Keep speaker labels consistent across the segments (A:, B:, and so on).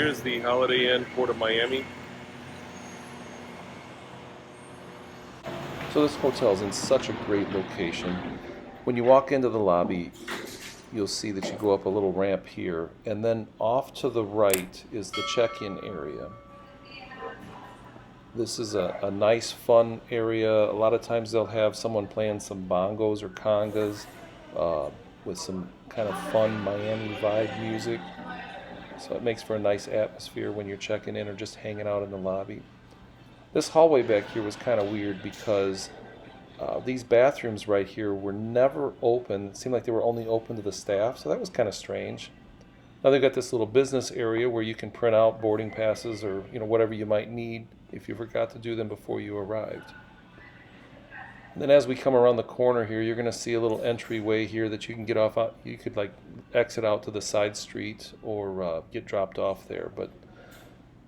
A: here's the Holiday Inn, Port of Miami.
B: So this hotel is in such a great location. When you walk into the lobby, you'll see that you go up a little ramp here, and then off to the right is the check-in area. This is a nice, fun area. A lot of times they'll have someone playing some bongos or congas with some kind of fun Miami vibe music. So it makes for a nice atmosphere when you're checking in or just hanging out in the lobby. This hallway back here was kind of weird because these bathrooms right here were never open. It seemed like they were only open to the staff, so that was kind of strange. Now they've got this little business area where you can print out boarding passes or whatever you might need if you forgot to do them before you arrived. And then as we come around the corner here, you're going to see a little entryway here that you can get off. You could like exit out to the side street or get dropped off there. But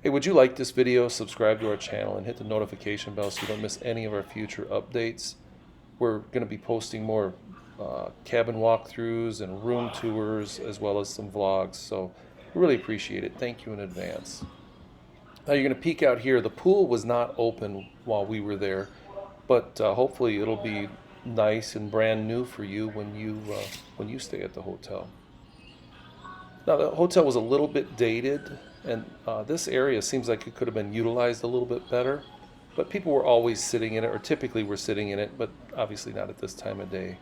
B: hey, would you like this video? Subscribe to our channel and hit the notification bell so you don't miss any of our future updates. We're going to be posting more cabin walkthroughs and room tours as well as some vlogs. So we really appreciate it. Thank you in advance. Now you're going to peek out here. The pool was not open while we were there, but hopefully it'll be nice and brand new for you when you stay at the hotel. Now the hotel was a little bit dated, and this area seems like it could have been utilized a little bit better, but people were always sitting in it, or typically were sitting in it, but obviously not at this time of day.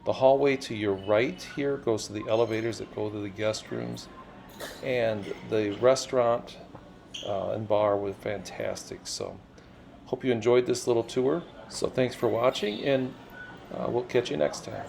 B: The hallway to your right here goes to the elevators that go to the guest rooms, and the restaurant and bar was fantastic. So hope you enjoyed this little tour. So thanks for watching, and we'll catch you next time.